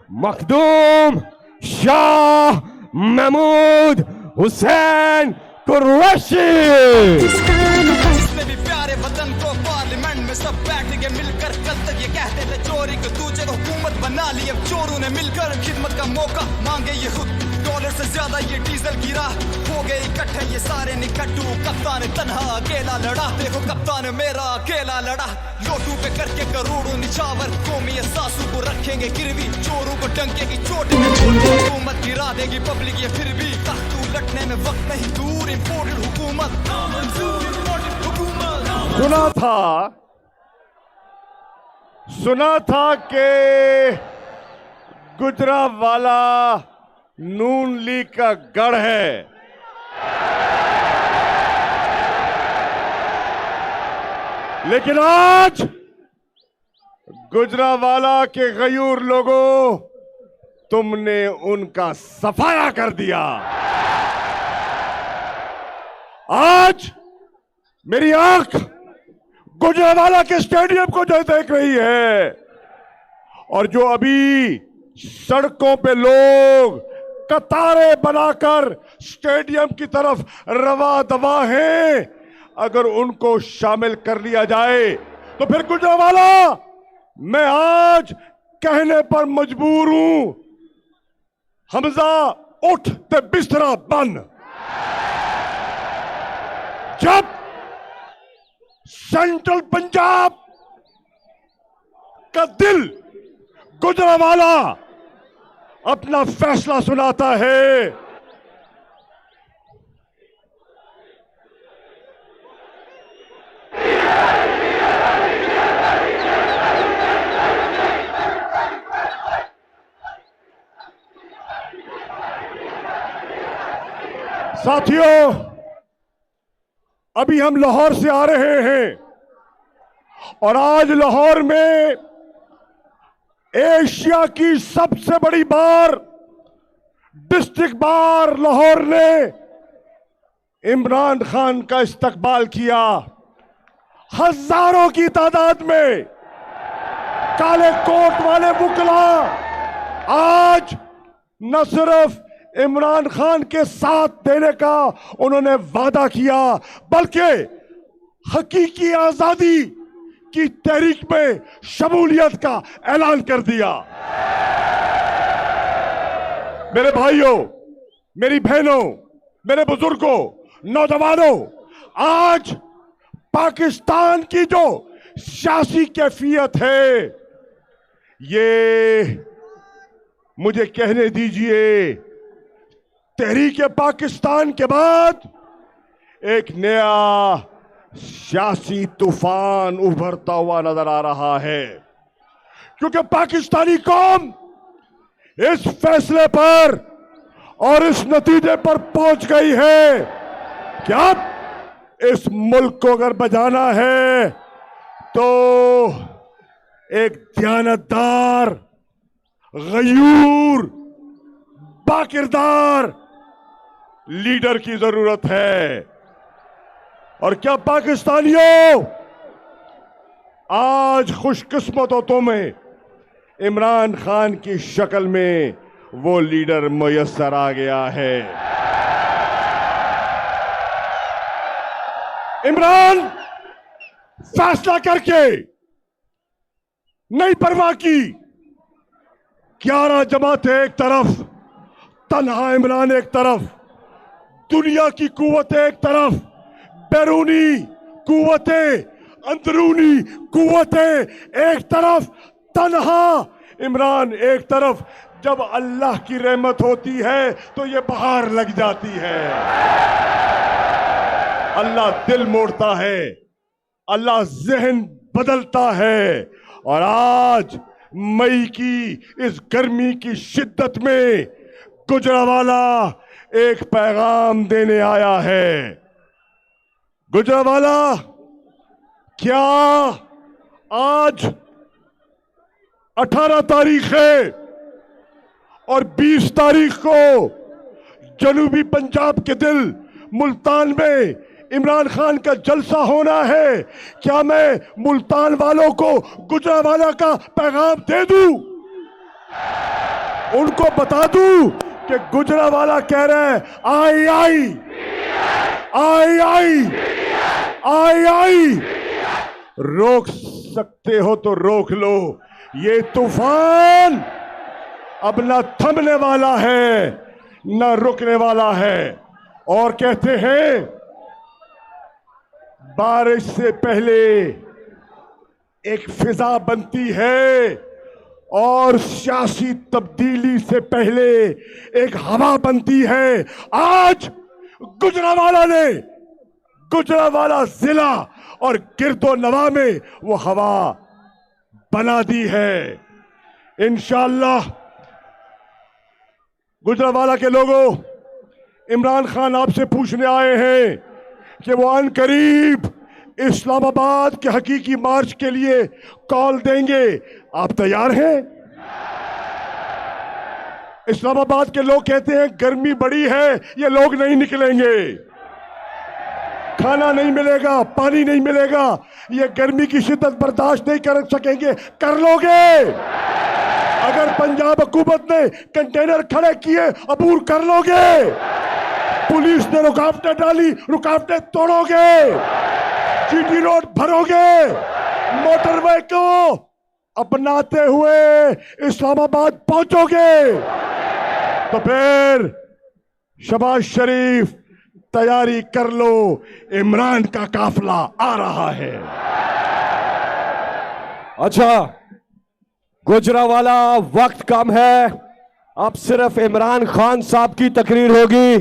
मखदूम शाह महमूद हुसैन कुरैशी। उसने भी प्यारे वतन को पार्लियामेंट में सब बैठ के मिलकर कल तक ये कहते थे चोरी को दूजे को हुकूमत बना ली। अब चोरों ने मिलकर खिदमत का मौका मांगे ये खुद, डॉलर से ज्यादा ये डीजल गिरा, हो गए इकट्ठे ये सारे निकट्टू। कप्तान तन्हा अकेला लड़ा, देखो कप्तान मेरा अकेला लड़ा। लोटू पे करके करोड़ों निछावर, कौमी सासू को रखेंगे गिरवी, चोरों को डंके की चोट हुकूमत गिरा देगी पब्लिक ये फिर भी। ताकतू लटने में वक्त नहीं दूर, इम्पोर्टेड हुकूमत सुना था कि गुजरावाला नून लीग का गढ़ है। लेकिन आज गुजरावाला के गयूर लोगों, तुमने उनका सफाया कर दिया। आज मेरी आंख गुजरावाला के स्टेडियम को जो देख रही है, और जो अभी सड़कों पे लोग कतारें बनाकर स्टेडियम की तरफ रवा दवा हैं, अगर उनको शामिल कर लिया जाए तो फिर गुजरावाला, मैं आज कहने पर मजबूर हूं, हमजा उठ ते बिस्तरा बन। जब सेंट्रल पंजाब का दिल गुजरावाला अपना फैसला सुनाता है, साथियों, अभी हम लाहौर से आ रहे हैं और आज लाहौर में एशिया की सबसे बड़ी बार, डिस्ट्रिक्ट बार लाहौर ने इमरान खान का इस्तकबाल किया। हजारों की तादाद में काले कोट वाले वुकला आज न सिर्फ इमरान खान के साथ देने का उन्होंने वादा किया, बल्कि हकीकी आजादी की तहरीक में शमूलियत का ऐलान कर दिया। मेरे भाइयों, मेरी बहनों, मेरे बुजुर्गों, नौजवानों, आज पाकिस्तान की जो सियासी कैफियत है, ये मुझे कहने दीजिए, तहरीक पाकिस्तान के बाद एक नया सियासी तूफान उभरता हुआ नजर आ रहा है। क्योंकि पाकिस्तानी कौम इस फैसले पर और इस नतीजे पर पहुंच गई है कि अब इस मुल्क को अगर बचाना है तो एक दयानतदार, गयूर, बाकिरदार लीडर की जरूरत है। और क्या पाकिस्तानियों, आज खुशकिस्मत हो तुम्हें, इमरान खान की शक्ल में वो लीडर मुयस्सर आ गया है। इमरान फैसला करके नहीं परवाह की, 11 जमातें एक तरफ, तन्हा इमरान एक तरफ, दुनिया की कुव्वतें एक तरफ, बैरूनी कुव्वतें, अंदरूनी कुव्वतें एक तरफ, तन्हा इमरान एक तरफ। जब अल्लाह की रहमत होती है तो ये बहार लग जाती है। अल्लाह दिल मोड़ता है, अल्लाह जहन बदलता है। और आज मई की इस गर्मी की शिद्दत में गुजरावाला एक पैगाम देने आया है। गुजरावाला, क्या आज 18 तारीख है और 20 तारीख को जनूबी पंजाब के दिल मुल्तान में इमरान खान का जलसा होना है? क्या मैं मुल्तान वालों को गुजरावाला का पैगाम दे दूं? उनको बता दूं कि गुजरावाला कह रहे हैं आई आई आई आई आई आई। रोक सकते हो तो रोक लो, ये तूफान अब ना थमने वाला है ना रुकने वाला है। और कहते हैं बारिश से पहले एक फिजा बनती है और सियासी तब्दीली से पहले एक हवा बनती है। आज गुजरावाला जिला और गिरदो नवा में वो हवा बना दी है। इंशाअल्लाह गुजरावाला के लोगों, इमरान खान आपसे पूछने आए हैं कि वो अनकरीब इस्लामाबाद के हकीकी मार्च के लिए कॉल देंगे, आप तैयार हैं? इस्लामाबाद के लोग कहते हैं गर्मी बड़ी है, ये लोग नहीं निकलेंगे, खाना नहीं मिलेगा, पानी नहीं मिलेगा, ये गर्मी की शिद्दत बर्दाश्त नहीं कर सकेंगे। कर लोगे? अगर पंजाब हुकूमत ने कंटेनर खड़े किए, अबूर कर लोगे? पुलिस ने रुकावटें डाली, रुकावटें तोड़ोगे? जीटी रोड भरोगे? मोटरवे को अपनाते हुए इस्लामाबाद पहुंचोगे? तो फिर शबाज शरीफ तैयारी कर लो, इमरान का काफिला आ रहा है। अच्छा गुजरावाला, वक्त कम है, अब सिर्फ इमरान खान साहब की तकरीर होगी,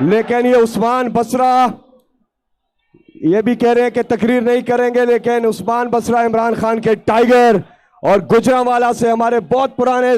लेकिन ये उस्मान बसरा ये भी कह रहे हैं कि तकरीर नहीं करेंगे, लेकिन उस्मान बसरा इमरान खान के टाइगर और गुजरावाला से हमारे बहुत पुराने